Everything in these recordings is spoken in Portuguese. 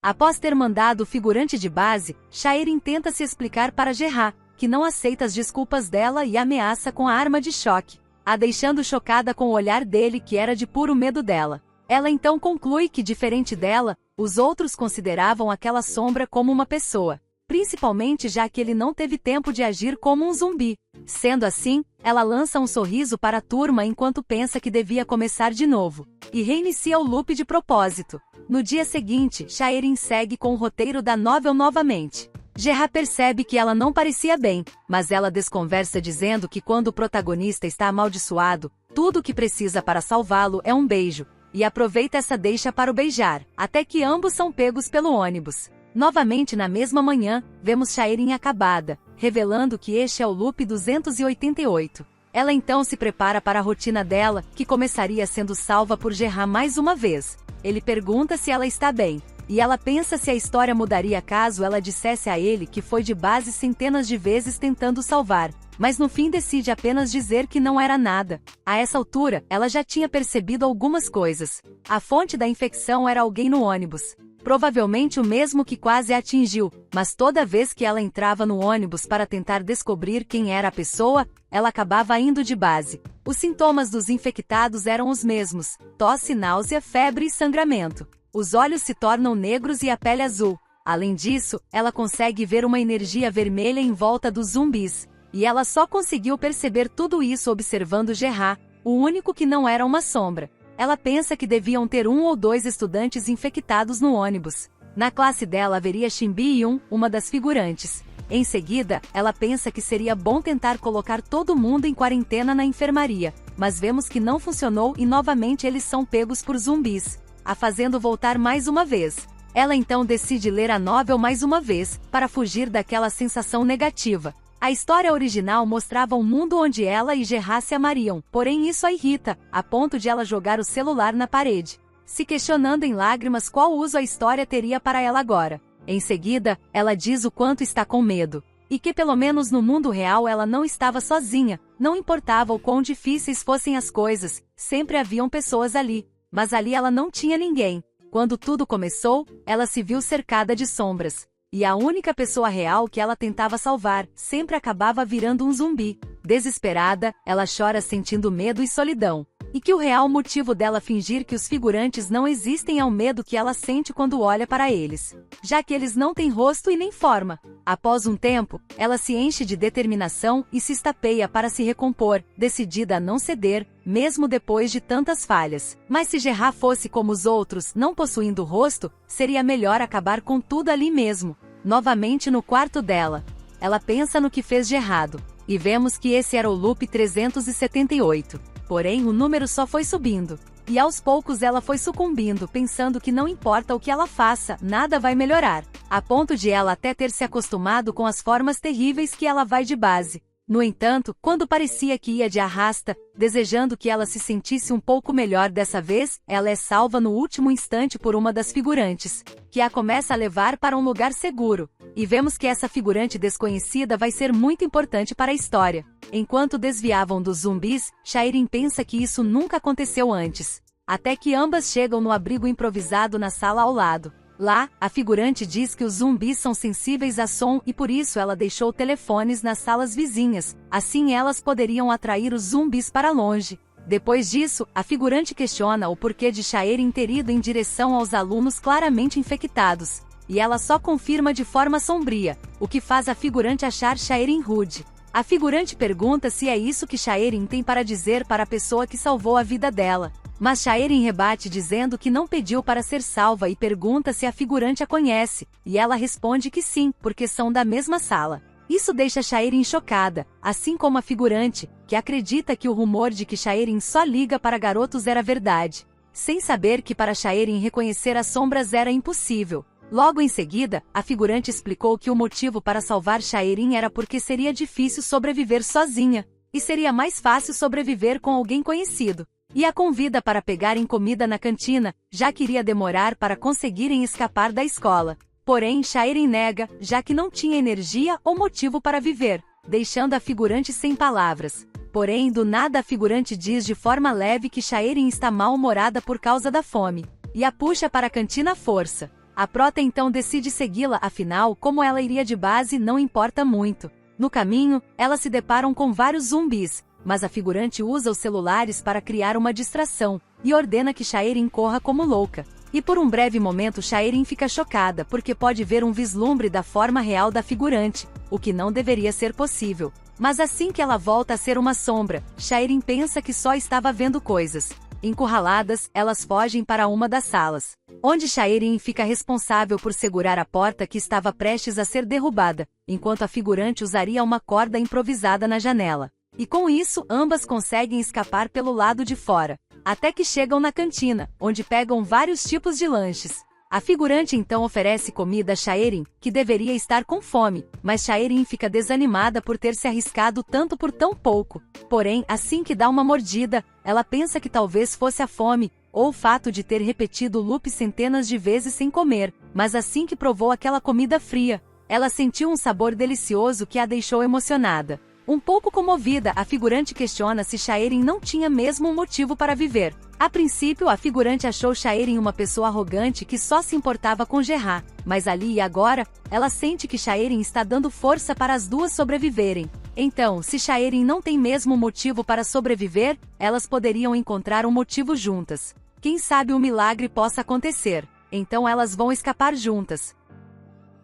Após ter mandado o figurante de base, Shaerin tenta se explicar para Gerard, que não aceita as desculpas dela e ameaça com a arma de choque, a deixando chocada com o olhar dele que era de puro medo dela. Ela então conclui que, diferente dela, os outros consideravam aquela sombra como uma pessoa, principalmente já que ele não teve tempo de agir como um zumbi. Sendo assim, ela lança um sorriso para a turma enquanto pensa que devia começar de novo, e reinicia o loop de propósito. No dia seguinte, Shaerin segue com o roteiro da novel novamente. Gerard percebe que ela não parecia bem, mas ela desconversa dizendo que quando o protagonista está amaldiçoado, tudo o que precisa para salvá-lo é um beijo, e aproveita essa deixa para o beijar, até que ambos são pegos pelo ônibus. Novamente na mesma manhã, vemos Shaerin acabada, revelando que este é o loop 288. Ela então se prepara para a rotina dela, que começaria sendo salva por Gerard mais uma vez. Ele pergunta se ela está bem, e ela pensa se a história mudaria caso ela dissesse a ele que foi de base centenas de vezes tentando salvar, mas no fim decide apenas dizer que não era nada. A essa altura, ela já tinha percebido algumas coisas. A fonte da infecção era alguém no ônibus. Provavelmente o mesmo que quase a atingiu, mas toda vez que ela entrava no ônibus para tentar descobrir quem era a pessoa, ela acabava indo de base. Os sintomas dos infectados eram os mesmos: tosse, náusea, febre e sangramento. Os olhos se tornam negros e a pele azul. Além disso, ela consegue ver uma energia vermelha em volta dos zumbis. E ela só conseguiu perceber tudo isso observando Gerard, o único que não era uma sombra. Ela pensa que deviam ter 1 ou 2 estudantes infectados no ônibus. Na classe dela haveria Shinbi Yun, uma das figurantes. Em seguida, ela pensa que seria bom tentar colocar todo mundo em quarentena na enfermaria, mas vemos que não funcionou e novamente eles são pegos por zumbis, a fazendo voltar mais uma vez. Ela então decide ler a novel mais uma vez, para fugir daquela sensação negativa. A história original mostrava um mundo onde ela e Gerard se amariam, porém isso a irrita, a ponto de ela jogar o celular na parede, se questionando em lágrimas qual uso a história teria para ela agora. Em seguida, ela diz o quanto está com medo, e que pelo menos no mundo real ela não estava sozinha, não importava o quão difíceis fossem as coisas, sempre haviam pessoas ali, mas ali ela não tinha ninguém. Quando tudo começou, ela se viu cercada de sombras. E a única pessoa real que ela tentava salvar, sempre acabava virando um zumbi. Desesperada, ela chora sentindo medo e solidão. E que o real motivo dela fingir que os figurantes não existem é o medo que ela sente quando olha para eles, já que eles não têm rosto e nem forma. Após um tempo, ela se enche de determinação e se estapeia para se recompor, decidida a não ceder, mesmo depois de tantas falhas. Mas se Gerard fosse como os outros, não possuindo rosto, seria melhor acabar com tudo ali mesmo. Novamente no quarto dela, ela pensa no que fez de errado, e vemos que esse era o loop 378. Porém o número só foi subindo, e aos poucos ela foi sucumbindo, pensando que não importa o que ela faça, nada vai melhorar, a ponto de ela até ter se acostumado com as formas terríveis que ela vai de base. No entanto, quando parecia que ia de arrasta, desejando que ela se sentisse um pouco melhor dessa vez, ela é salva no último instante por uma das figurantes, que a começa a levar para um lugar seguro. E vemos que essa figurante desconhecida vai ser muito importante para a história. Enquanto desviavam dos zumbis, Shaerin pensa que isso nunca aconteceu antes. Até que ambas chegam no abrigo improvisado na sala ao lado. Lá, a figurante diz que os zumbis são sensíveis a som e por isso ela deixou telefones nas salas vizinhas, assim elas poderiam atrair os zumbis para longe. Depois disso, a figurante questiona o porquê de Shaerin ter ido em direção aos alunos claramente infectados, e ela só confirma de forma sombria, o que faz a figurante achar Shaerin rude. A figurante pergunta se é isso que Shaerin tem para dizer para a pessoa que salvou a vida dela. Mas Shaerin rebate dizendo que não pediu para ser salva e pergunta se a figurante a conhece, e ela responde que sim, porque são da mesma sala. Isso deixa Shaerin chocada, assim como a figurante, que acredita que o rumor de que Shaerin só liga para garotos era verdade, sem saber que para Shaerin reconhecer as sombras era impossível. Logo em seguida, a figurante explicou que o motivo para salvar Shaerin era porque seria difícil sobreviver sozinha, e seria mais fácil sobreviver com alguém conhecido. E a convida para pegarem comida na cantina, já que iria demorar para conseguirem escapar da escola. Porém, Shaerin nega, já que não tinha energia ou motivo para viver, deixando a figurante sem palavras. Porém, do nada a figurante diz de forma leve que Shaerin está mal-humorada por causa da fome, e a puxa para a cantina à força. A prota então decide segui-la, afinal, como ela iria de base não importa muito. No caminho, elas se deparam com vários zumbis, mas a figurante usa os celulares para criar uma distração, e ordena que Shaerin corra como louca. E por um breve momento Shaerin fica chocada porque pode ver um vislumbre da forma real da figurante, o que não deveria ser possível. Mas assim que ela volta a ser uma sombra, Shaerin pensa que só estava vendo coisas. Encurraladas, elas fogem para uma das salas, onde Shaerin fica responsável por segurar a porta que estava prestes a ser derrubada, enquanto a figurante usaria uma corda improvisada na janela. E com isso, ambas conseguem escapar pelo lado de fora, até que chegam na cantina, onde pegam vários tipos de lanches. A figurante então oferece comida a Shaerin, que deveria estar com fome, mas Shaerin fica desanimada por ter se arriscado tanto por tão pouco. Porém, assim que dá uma mordida, ela pensa que talvez fosse a fome, ou o fato de ter repetido o loop centenas de vezes sem comer, mas assim que provou aquela comida fria, ela sentiu um sabor delicioso que a deixou emocionada. Um pouco comovida, a figurante questiona se Shaerin não tinha mesmo um motivo para viver. A princípio, a figurante achou Shaerin uma pessoa arrogante que só se importava com Gerard, mas ali e agora, ela sente que Shaerin está dando força para as duas sobreviverem. Então, se Shaerin não tem mesmo motivo para sobreviver, elas poderiam encontrar um motivo juntas. Quem sabe um milagre possa acontecer. Então elas vão escapar juntas.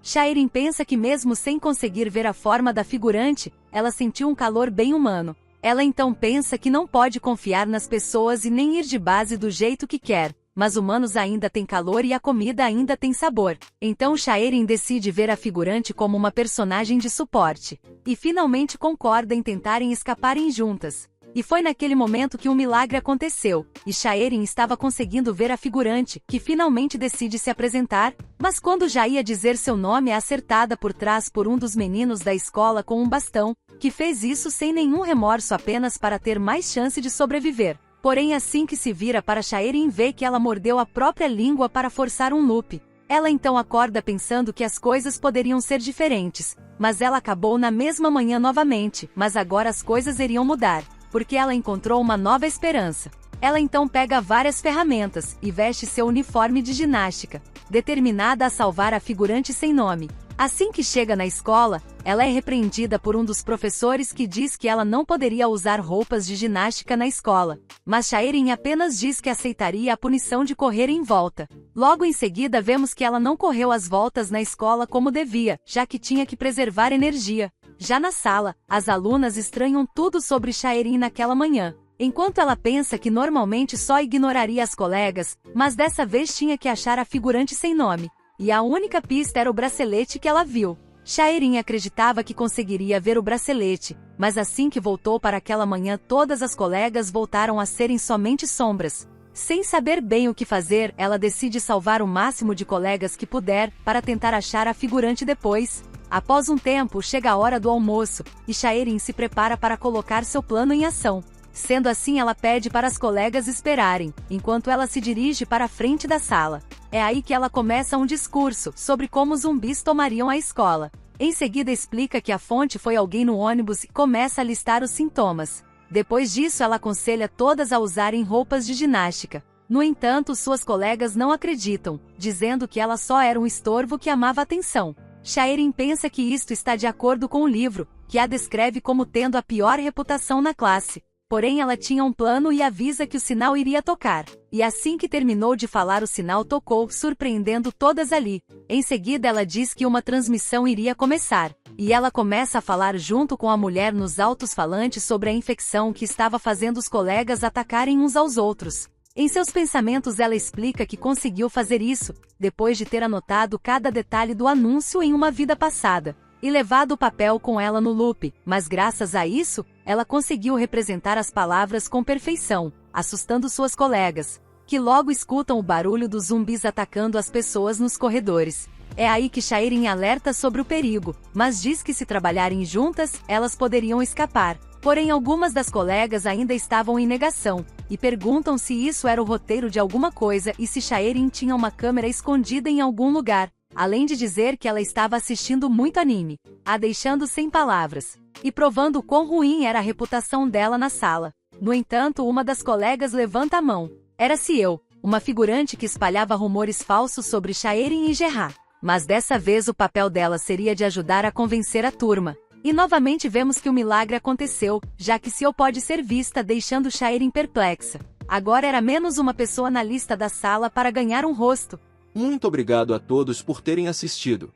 Shaerin pensa que mesmo sem conseguir ver a forma da figurante, ela sentiu um calor bem humano. Ela então pensa que não pode confiar nas pessoas e nem ir de base do jeito que quer, mas humanos ainda têm calor e a comida ainda tem sabor. Então Shaerin decide ver a figurante como uma personagem de suporte. E finalmente concorda em tentarem escaparem juntas. E foi naquele momento que um milagre aconteceu, e Shaerin estava conseguindo ver a figurante, que finalmente decide se apresentar, mas quando já ia dizer seu nome é acertada por trás por um dos meninos da escola com um bastão, que fez isso sem nenhum remorso apenas para ter mais chance de sobreviver. Porém assim que se vira para Shaerin vê que ela mordeu a própria língua para forçar um loop. Ela então acorda pensando que as coisas poderiam ser diferentes, mas ela acabou na mesma manhã novamente, mas agora as coisas iriam mudar, porque ela encontrou uma nova esperança. Ela então pega várias ferramentas e veste seu uniforme de ginástica, determinada a salvar a figurante sem nome. Assim que chega na escola, ela é repreendida por um dos professores que diz que ela não poderia usar roupas de ginástica na escola, mas Shaerin apenas diz que aceitaria a punição de correr em volta. Logo em seguida vemos que ela não correu as voltas na escola como devia, já que tinha que preservar energia. Já na sala, as alunas estranham tudo sobre Shaerin naquela manhã. Enquanto ela pensa que normalmente só ignoraria as colegas, mas dessa vez tinha que achar a figurante sem nome. E a única pista era o bracelete que ela viu. Shaerin acreditava que conseguiria ver o bracelete, mas assim que voltou para aquela manhã todas as colegas voltaram a serem somente sombras. Sem saber bem o que fazer, ela decide salvar o máximo de colegas que puder, para tentar achar a figurante depois. Após um tempo, chega a hora do almoço, e Shaerin se prepara para colocar seu plano em ação. Sendo assim, ela pede para as colegas esperarem, enquanto ela se dirige para a frente da sala. É aí que ela começa um discurso sobre como os zumbis tomariam a escola. Em seguida explica que a fonte foi alguém no ônibus e começa a listar os sintomas. Depois disso ela aconselha todas a usarem roupas de ginástica. No entanto, suas colegas não acreditam, dizendo que ela só era um estorvo que amava atenção. Shaerin pensa que isto está de acordo com o livro, que a descreve como tendo a pior reputação na classe. Porém ela tinha um plano e avisa que o sinal iria tocar. E assim que terminou de falar o sinal tocou, surpreendendo todas ali. Em seguida ela diz que uma transmissão iria começar. E ela começa a falar junto com a mulher nos altos-falantes sobre a infecção que estava fazendo os colegas atacarem uns aos outros. Em seus pensamentos ela explica que conseguiu fazer isso, depois de ter anotado cada detalhe do anúncio em uma vida passada, e levado o papel com ela no loop, mas graças a isso, ela conseguiu representar as palavras com perfeição, assustando suas colegas, que logo escutam o barulho dos zumbis atacando as pessoas nos corredores. É aí que Shaerin alerta sobre o perigo, mas diz que se trabalharem juntas, elas poderiam escapar. Porém algumas das colegas ainda estavam em negação, e perguntam se isso era o roteiro de alguma coisa e se Shaerin tinha uma câmera escondida em algum lugar, além de dizer que ela estava assistindo muito anime, a deixando sem palavras, e provando o quão ruim era a reputação dela na sala. No entanto, uma das colegas levanta a mão. Era-se eu. uma figurante que espalhava rumores falsos sobre Shaerin e Gerard. Mas dessa vez o papel dela seria de ajudar a convencer a turma. E novamente vemos que o milagre aconteceu, já que Xiao pode ser vista deixando Shaerin perplexa. Agora era menos uma pessoa na lista da sala para ganhar um rosto. Muito obrigado a todos por terem assistido.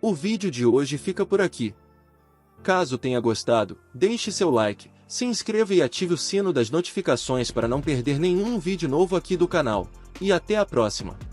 O vídeo de hoje fica por aqui. Caso tenha gostado, deixe seu like, se inscreva e ative o sino das notificações para não perder nenhum vídeo novo aqui do canal. E até a próxima!